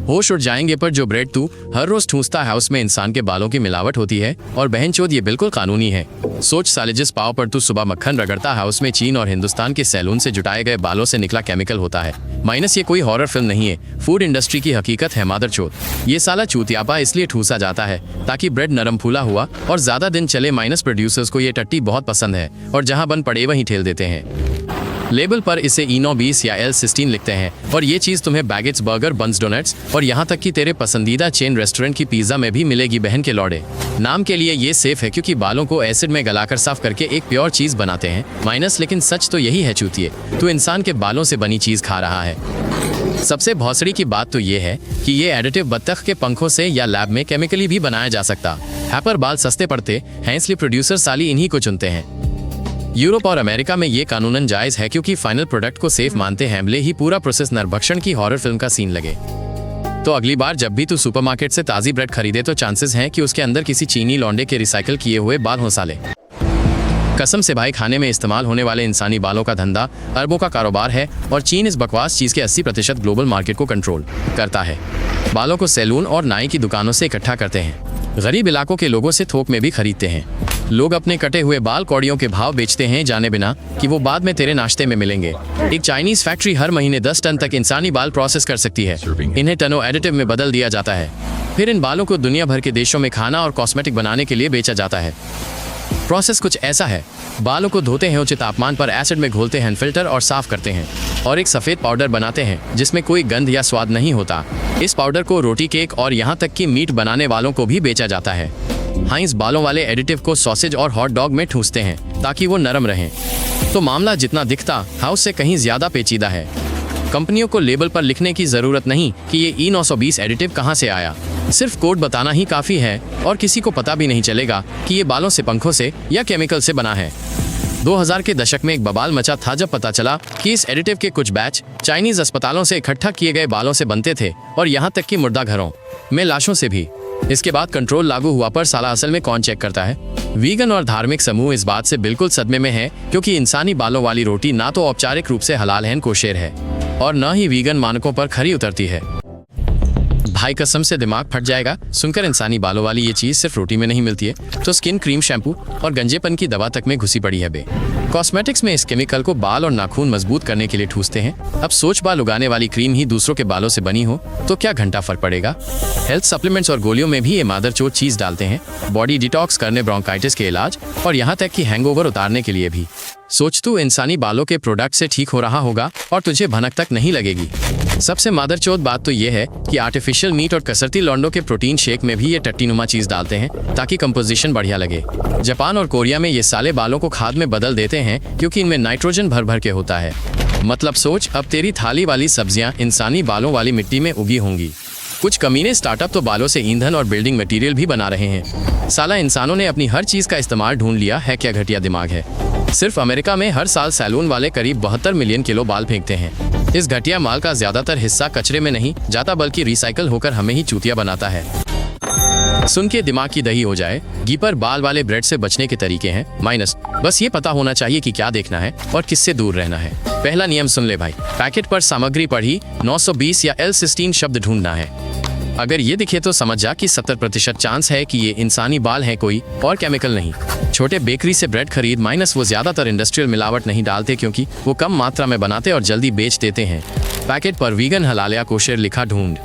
होश उड़ जाएंगे, पर जो ब्रेड तू हर रोज ठूसता है उसमें इंसान के बालों की मिलावट होती है और बहनचोद ये बिल्कुल कानूनी है। सोच साले, जिस पाव पर तू सुबह मक्खन रगड़ता है उसमें चीन और हिंदुस्तान के सैलून से जुटाए गए बालों से निकला केमिकल होता है। माइनस ये कोई हॉरर फिल्म नहीं है, फूड इंडस्ट्री की हकीकत है मादरचोद। ये साला चूतियापा इसलिए ठूसा जाता है ताकि ब्रेड नरम फूला हुआ और ज्यादा दिन चले। माइनस प्रोड्यूसर्स को ये टट्टी बहुत पसंद है और जहां बन पड़े वहीं ठेल देते हैं। लेबल पर इसे इनो 20 या L16 लिखते हैं और ये चीज़ तुम्हें बैगेट्स, बर्गर, बन्स, डोनट्स और यहाँ तक कि तेरे पसंदीदा चेन रेस्टोरेंट की पिज़्ज़ा में भी मिलेगी बहन के लौड़े। नाम के लिए ये सेफ है क्योंकि बालों को एसिड में गलाकर साफ करके एक प्योर चीज़ बनाते हैं। माइनस लेकिन सच तो यही है चूतिए, तू इंसान के बालों से बनी चीज़ खा रहा है। सबसे भौसड़ी की बात तो ये है कि ये एडिटिव बत्तख के पंखों से या लैब में केमिकली भी बनाया जा सकता है, पर बाल सस्ते पड़ते हैं इसलिए प्रोड्यूसर साली इन्हीं को चुनते हैं। यूरोप और अमेरिका में ये कानूनन जायज है क्योंकि फाइनल प्रोडक्ट को सेफ मानते हैं, भले ही पूरा प्रोसेस नरभक्षण की हॉरर फिल्म का सीन लगे। तो अगली बार जब भी तू सुपरमार्केट से ताज़ी ब्रेड खरीदे तो चांसेस हैं कि उसके अंदर किसी चीनी लौंडे के रिसाइकिल किए हुए बाल हो साले। कसम से भाई, खाने में इस्तेमाल होने वाले इंसानी बालों का धंधा अरबों का कारोबार है और चीन इस बकवास चीज़ के 80% ग्लोबल मार्केट को कंट्रोल करता है। बालों को सैलून और नाई की दुकानों से इकट्ठा करते हैं, गरीब इलाकों के लोगों से थोक में भी खरीदते हैं। लोग अपने कटे हुए बाल कौड़ियों के भाव बेचते हैं, जाने बिना कि वो बाद में तेरे नाश्ते में मिलेंगे। एक चाइनीज फैक्ट्री हर महीने 10 टन तक इंसानी बाल प्रोसेस कर सकती है। इन्हें टनों एडिटिव में बदल दिया जाता है, फिर इन बालों को दुनिया भर के देशों में खाना और कॉस्मेटिक बनाने के लिए बेचा जाता है। प्रोसेस कुछ ऐसा है, बालों को धोते हैं, उच्च तापमान पर एसिड में घोलते हैं, फिल्टर और साफ करते हैं और एक सफ़ेद पाउडर बनाते हैं जिसमें कोई गंध या स्वाद नहीं होता। इस पाउडर को रोटी, केक और यहाँ तक कि मीट बनाने वालों को भी बेचा जाता है। हाँ, इस बालों वाले एडिटिव को सॉसेज और हॉट डॉग में ठूसते हैं ताकि वो नरम रहें। तो मामला जितना दिखता है उससे कहीं ज़्यादा पेचीदा है। कंपनियों को लेबल पर लिखने की ज़रूरत नहीं कि ये E920 एडिटिव कहाँ से आया, सिर्फ कोड बताना ही काफ़ी है और किसी को पता भी नहीं चलेगा कि ये बालों से, पंखों से या केमिकल से बना है। 2000 के दशक में एक बवाल मचा था जब पता चला कि इस एडिटिव के कुछ बैच चाइनीज अस्पतालों से इकट्ठा किए गए बालों से बनते थे और यहाँ तक कि मुर्दा घरों में लाशों से भी। इसके बाद कंट्रोल लागू हुआ, पर साला असल में कौन चेक करता है? वीगन और धार्मिक समूह इस बात से बिल्कुल सदमे में है क्योंकि इंसानी बालों वाली रोटी ना तो औपचारिक रूप से हलाल है, कोशेर है और न ही वीगन मानकों पर खरी उतरती है। भाई कसम से दिमाग फट जाएगा सुनकर इंसानी बालों वाली ये चीज़ सिर्फ रोटी में नहीं मिलती है तो स्किन, क्रीम, शैम्पू और गंजेपन की दवा तक में घुसी पड़ी है बे। कॉस्मेटिक्स में इस केमिकल को बाल और नाखून मजबूत करने के लिए ठूसते हैं। अब सोच, बाल उगाने वाली क्रीम ही दूसरों के बालों से बनी हो तो क्या घंटा फर्क पड़ेगा। हेल्थ सप्लीमेंट्स और गोलियों में भी ये मादरचोद चीज़ डालते हैं, बॉडी डिटॉक्स करने, ब्रोंकाइटिस के इलाज और यहाँ तक कि हैंगओवर उतारने के लिए भी। सोच, तू इंसानी बालों के प्रोडक्ट से ठीक हो रहा होगा और तुझे भनक तक नहीं लगेगी। सबसे मादरचोद बात तो ये है कि आर्टिफिशियल मीट और कसरती लौंडों के प्रोटीन शेक में भी ये टट्टीनुमा चीज़ डालते हैं ताकि कंपोजिशन बढ़िया लगे। जापान और कोरिया में ये साले बालों को खाद में बदल देते हैं क्योंकि इनमें नाइट्रोजन भर भर के होता है। मतलब सोच, अब तेरी थाली वाली सब्जियां इंसानी बालों वाली मिट्टी में उगी होंगी। कुछ कमीने स्टार्टअप तो बालों से ईंधन और बिल्डिंग मटेरियल भी बना रहे हैं। साला इंसानों ने अपनी हर चीज़ का इस्तेमाल ढूंढ लिया है, क्या घटिया दिमाग है। सिर्फ अमेरिका में हर साल सैलून वाले करीब 72 मिलियन किलो बाल फेंकते हैं। इस घटिया माल का ज्यादातर हिस्सा कचरे में नहीं जाता बल्कि रिसाइकल होकर हमें ही चूतिया बनाता है। सुन के दिमाग की दही हो जाए। घी पर बाल वाले ब्रेड से बचने के तरीके हैं। माइनस बस ये पता होना चाहिए कि क्या देखना है और किससे दूर रहना है। पहला नियम सुन ले भाई, पैकेट पर सामग्री पढ़ी 920 या L16 शब्द ढूंढना है। अगर ये दिखे तो समझ जा कि 70% चांस है कि ये इंसानी बाल हैं, कोई और केमिकल नहीं। छोटे बेकरी से ब्रेड खरीद, माइनस वो ज्यादातर इंडस्ट्रियल मिलावट नहीं डालते क्योंकि वो कम मात्रा में बनाते और जल्दी बेच देते हैं। पैकेट पर वीगन, हलाल या कोशेर लिखा ढूंढ।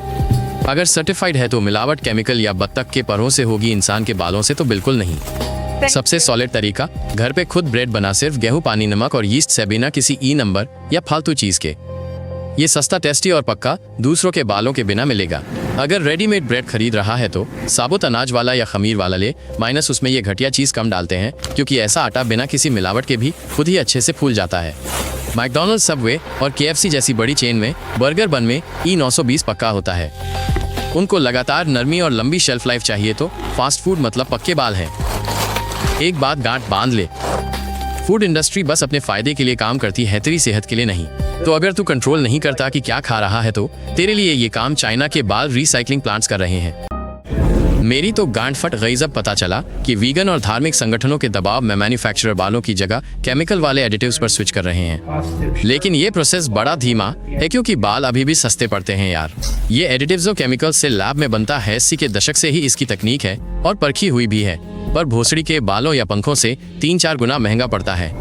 अगर सर्टिफाइड है तो मिलावट केमिकल या बत्तख के परों से होगी, इंसान के बालों से तो बिल्कुल नहीं। सबसे सॉलिड तरीका, घर पे खुद ब्रेड बना, सिर्फ गेहूं, पानी, नमक और यीस्ट से, बिना किसी ई नंबर या फालतू चीज के। ये सस्ता, टेस्टी और पक्का दूसरों के बालों के बिना मिलेगा। अगर रेडीमेड ब्रेड खरीद रहा है तो साबुत अनाज वाला या खमीर वाला ले, माइनस उसमें ये घटिया चीज़ कम डालते हैं क्योंकि ऐसा आटा बिना किसी मिलावट के भी खुद ही अच्छे से फूल जाता है। मैकडॉनल्ड्स, सबवे और KFC जैसी बड़ी चेन में बर्गर बन में E920 पक्का होता है। उनको लगातार नरमी और लंबी शेल्फ लाइफ चाहिए तो फास्ट फूड मतलब पक्के बाल हैं। एक बात गांठ बांध ले, फूड इंडस्ट्री बस अपने फायदे के लिए काम करती है, तेरी सेहत के लिए नहीं। तो अगर तू कंट्रोल नहीं करता कि क्या खा रहा है तो तेरे लिए ये काम चाइना के बाल रिसाइकलिंग प्लांट्स कर रहे हैं। मेरी तो गांड फट गई जब पता चला कि वीगन और धार्मिक संगठनों के दबाव में मैन्युफैक्चरर बालों की जगह केमिकल वाले एडिटिव्स पर स्विच कर रहे हैं। लेकिन ये प्रोसेस बड़ा धीमा है क्योंकि बाल अभी भी सस्ते पड़ते हैं यार। ये एडिटिव्स और केमिकल से लैब में बनता है। 80 के दशक से ही इसकी तकनीक है और परखी हुई भी है, पर भोसड़ी के बालों या पंखों से 3-4 गुना महंगा पड़ता है।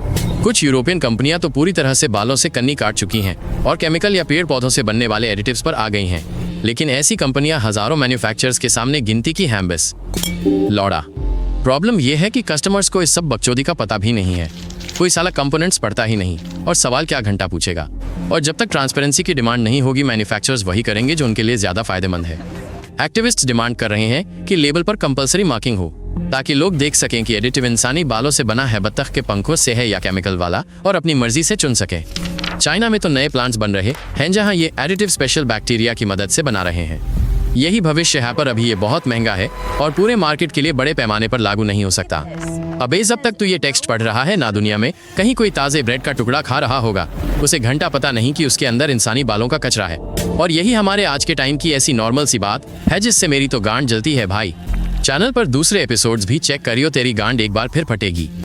कुछ यूरोपियन कंपनियां तो पूरी तरह से बालों से कन्नी काट चुकी हैं और केमिकल या पेड़ पौधों से बनने वाले एडिटिव्स पर आ गई हैं। लेकिन ऐसी कंपनियां हजारों मैन्युफैक्चरर्स के सामने गिनती की हैं बस। लौड़ा प्रॉब्लम यह है कि कस्टमर्स को इस सब बकचोदी का पता भी नहीं है। कोई साला कंपोनेंट्स पढ़ता ही नहीं और सवाल क्या घंटा पूछेगा। और जब तक ट्रांसपेरेंसी की डिमांड नहीं होगी, मैन्युफैक्चरर्स वही करेंगे जो उनके लिए ज्यादा फायदेमंद है। एक्टिविस्ट्स डिमांड कर रहे हैं कि लेबल पर कंपलसरी मार्किंग हो ताकि लोग देख सकें कि एडिटिव इंसानी बालों से बना है, बत्तख के पंखों से है या केमिकल वाला, और अपनी मर्जी से चुन सके। चाइना में तो नए प्लांट्स बन रहे हैं जहां ये एडिटिव स्पेशल बैक्टीरिया की मदद से बना रहे हैं। यही भविष्य है, पर अभी ये बहुत महंगा है और पूरे मार्केट के लिए बड़े पैमाने पर लागू नहीं हो सकता। अबे जब तक तू ये टेक्स्ट पढ़ रहा है ना, दुनिया में कहीं कोई ताजे ब्रेड का टुकड़ा खा रहा होगा, उसे घंटा पता नहीं कि उसके अंदर इंसानी बालों का कचरा है। और यही हमारे आज के टाइम की ऐसी नॉर्मल सी बात है जिससे मेरी तो गांड जलती है भाई। चैनल पर दूसरे एपिसोड्स भी चेक करियो, तेरी गांड एक बार फिर फटेगी।